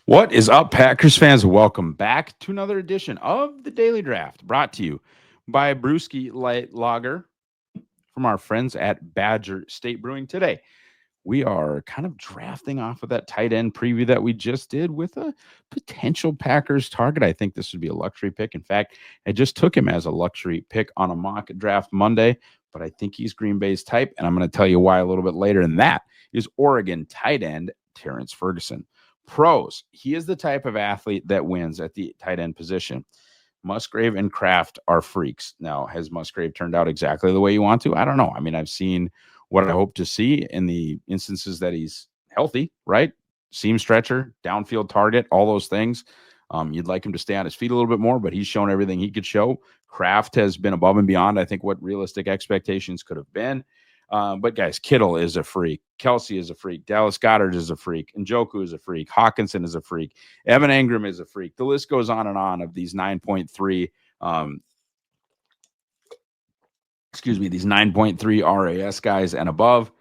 What is up, Packers fans? Welcome back to another edition of the Daily Draft, brought to you by Brewski Light Lager from our friends at Badger State Brewing. Today, we are kind of drafting off of that tight end preview that we just did with a potential Packers target. I think this would be a luxury pick. In fact, I just took him as a luxury pick on a mock draft Monday, but I think he's Green Bay's type, and I'm going to tell you why a little bit later. And that is Oregon tight end Terrance Ferguson. Pros, he is the type of athlete that wins at the tight end position. Musgrave and Kraft are freaks. Now, has Musgrave turned out exactly the way you want to? I don't know. I mean, I've seen what I hope to see in the instances that he's healthy, right? Seam stretcher, downfield target, all those things. You'd like him to stay on his feet a little bit more, but he's shown everything he could show. Kraft has been above and beyond, I think, what realistic expectations could have been. But guys, Kittle is a freak. Kelsey is a freak. Dallas Goedert is a freak. Njoku is a freak. Hawkinson is a freak. Evan Engram is a freak. The list goes on of these 9.3 these 9.3 RAS guys and above.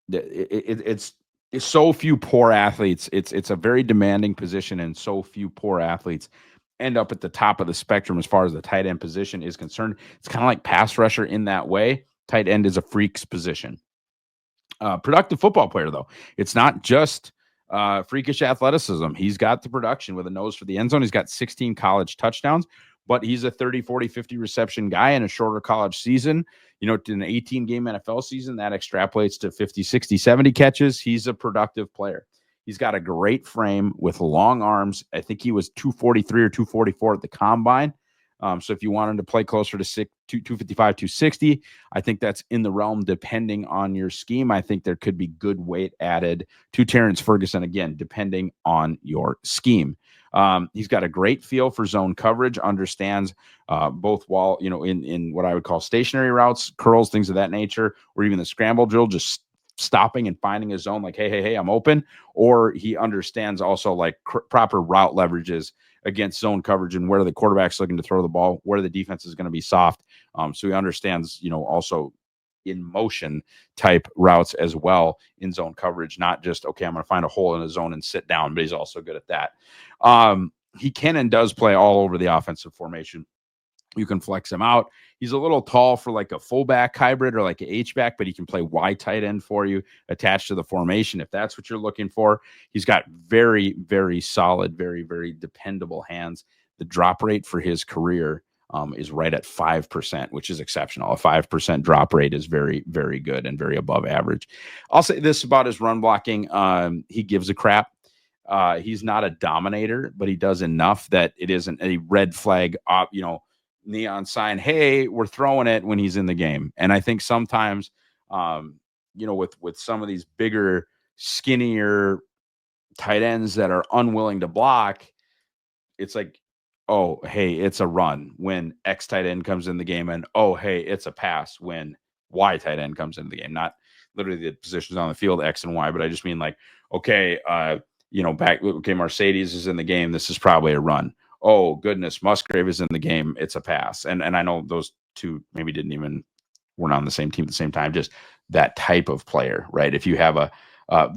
It's so few poor athletes. It's a very demanding position, and so few poor athletes end up at the top of the spectrum as far as the tight end position is concerned. It's kind of like pass rusher in that way. Tight end is a freak's position. Productive football player, though. It's not just freakish athleticism. He's got the production with a nose for the end zone. He's got 16 college touchdowns, but he's a 30, 40, 50 reception guy in a shorter college season. You know, in an 18-game NFL season, that extrapolates to 50, 60, 70 catches. He's a productive player. He's got a great frame with long arms. I think he was 243 or 244 at the combine. So if you wanted to play closer to 255, 260, I think that's in the realm depending on your scheme. I think there could be good weight added to Terrance Ferguson, again, depending on your scheme. He's got a great feel for zone coverage, understands both while, in what I would call stationary routes, curls, things of that nature, or even the scramble drill, just stopping and finding a zone like, hey, I'm open. Or he understands also like proper route leverages against zone coverage and where the quarterback's looking to throw the ball, where the defense is going to be soft. So he understands, also in motion type routes as well in zone coverage, not just, okay, I'm going to find a hole in a zone and sit down, but he's also good at that. He can and does play all over the offensive formation. You can flex him out. He's a little tall for like a fullback hybrid or like an H-back, but he can play wide tight end for you attached to the formation if that's what you're looking for. He's got very, very solid, very, very dependable hands. The drop rate for his career is right at 5%, which is exceptional. A 5% drop rate is very, very good and very above average. I'll say this about his run blocking. He gives a crap. He's not a dominator, but he does enough that it isn't a red flag, neon sign, hey, we're throwing it when he's in the game. And I think sometimes, with some of these bigger, skinnier tight ends that are unwilling to block, it's like, oh, hey, it's a run when X tight end comes in the game, and oh, hey, it's a pass when Y tight end comes into the game. Not literally the positions on the field, X and Y, but I just mean like, okay, Mercedes is in the game. This is probably a run. Oh, goodness, Musgrave is in the game. It's a pass. And I know those two maybe weren't on the same team at the same time, just that type of player, right? If you have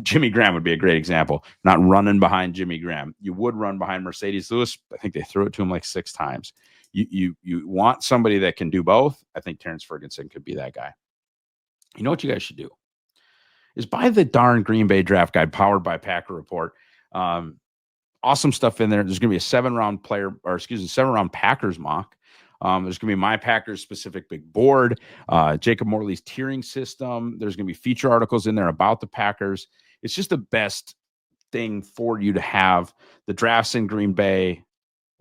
Jimmy Graham would be a great example, not running behind Jimmy Graham. You would run behind Mercedes Lewis. I think they threw it to him like 6 times. You want somebody that can do both. I think Terrance Ferguson could be that guy. You know what you guys should do is buy the darn Green Bay draft guide powered by Packer Report. Awesome stuff in there. There's going to be a 7-round Packers mock. There's going to be my Packers specific big board, Jacob Morley's tiering system. There's going to be feature articles in there about the Packers. It's just the best thing for you to have. The drafts in Green Bay,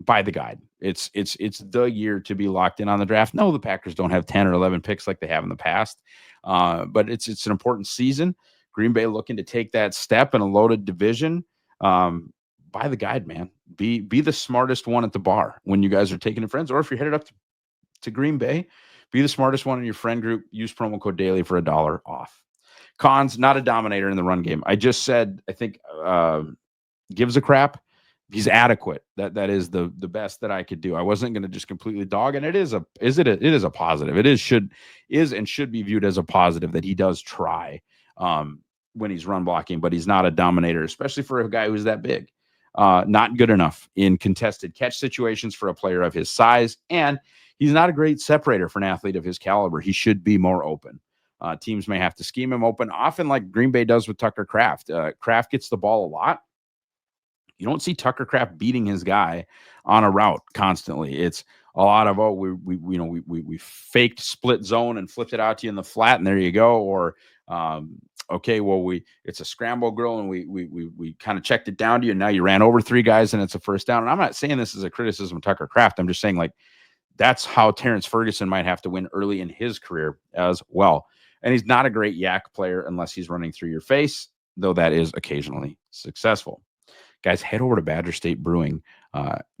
buy the guide. It's the year to be locked in on the draft. No, the Packers don't have 10 or 11 picks like they have in the past, but it's an important season. Green Bay looking to take that step in a loaded division. Buy the guide, man. Be the smartest one at the bar when you guys are taking your friends, or if you're headed up to Green Bay, be the smartest one in your friend group. Use promo code DAILY for $1 off. Cons, not a dominator in the run game. I just said, I think gives a crap. He's adequate. That is the best that I could do. I wasn't going to just completely dog, and it is a positive. It should be viewed as a positive that he does try. when he's run blocking, but he's not a dominator, especially for a guy who's that big. Not good enough in contested catch situations for a player of his size, and he's not a great separator for an athlete of his caliber. He should be more open. Teams may have to scheme him open, often like Green Bay does with Tucker Kraft. Kraft gets the ball a lot. You don't see Tucker Kraft beating his guy on a route constantly. It's a lot of we faked split zone and flipped it out to you in the flat, and there you go. Or okay, well it's a scramble grill, and we kind of checked it down to you, and now you ran over three guys, and it's a first down. And I'm not saying this is a criticism of Tucker Kraft. I'm just saying like that's how Terrance Ferguson might have to win early in his career as well. And he's not a great yak player unless he's running through your face, though that is occasionally successful. Guys, head over to Badger State Brewing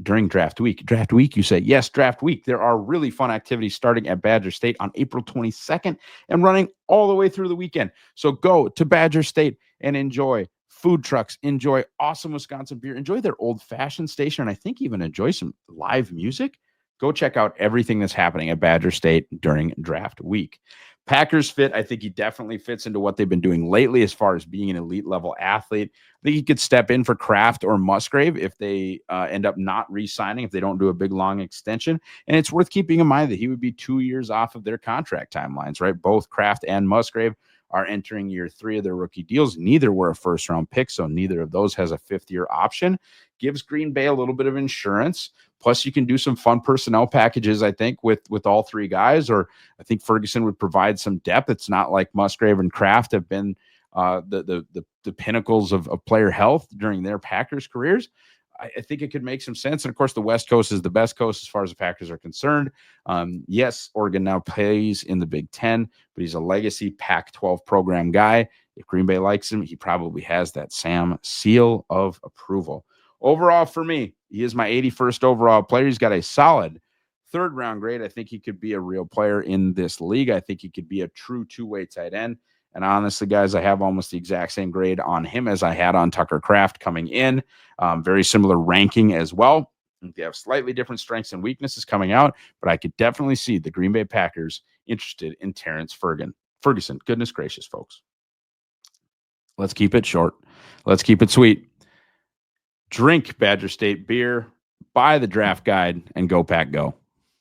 during draft week. Draft week, you say, yes, draft week. There are really fun activities starting at Badger State on April 22nd and running all the way through the weekend. So go to Badger State and enjoy food trucks, enjoy awesome Wisconsin beer, enjoy their old-fashioned station, and I think even enjoy some live music. Go check out everything that's happening at Badger State during draft week. Packers fit. I think he definitely fits into what they've been doing lately as far as being an elite level athlete. I think he could step in for Kraft or Musgrave if they end up not re-signing, if they don't do a big, long extension. And it's worth keeping in mind that he would be 2 years off of their contract timelines, right? Both Kraft and Musgrave are entering year 3 of their rookie deals. Neither were a first-round pick, so neither of those has a fifth-year option. Gives Green Bay a little bit of insurance. Plus, you can do some fun personnel packages, I think, with all three guys. Or I think Ferguson would provide some depth. It's not like Musgrave and Kraft have been the pinnacles of player health during their Packers careers. I think it could make some sense. And of course, the West Coast is the best coast as far as the Packers are concerned. Yes, Oregon now plays in the Big Ten, but he's a legacy Pac-12 program guy. If Green Bay likes him, he probably has that Sam seal of approval. Overall, for me, he is my 81st overall player. He's got a solid third-round grade. I think he could be a real player in this league. I think he could be a true two-way tight end. And honestly, guys, I have almost the exact same grade on him as I had on Tucker Kraft coming in. Very similar ranking as well. They have slightly different strengths and weaknesses coming out, but I could definitely see the Green Bay Packers interested in Terrance Ferguson. Goodness gracious, folks. Let's keep it short. Let's keep it sweet. Drink Badger State beer, buy the draft guide, and go Pack Go.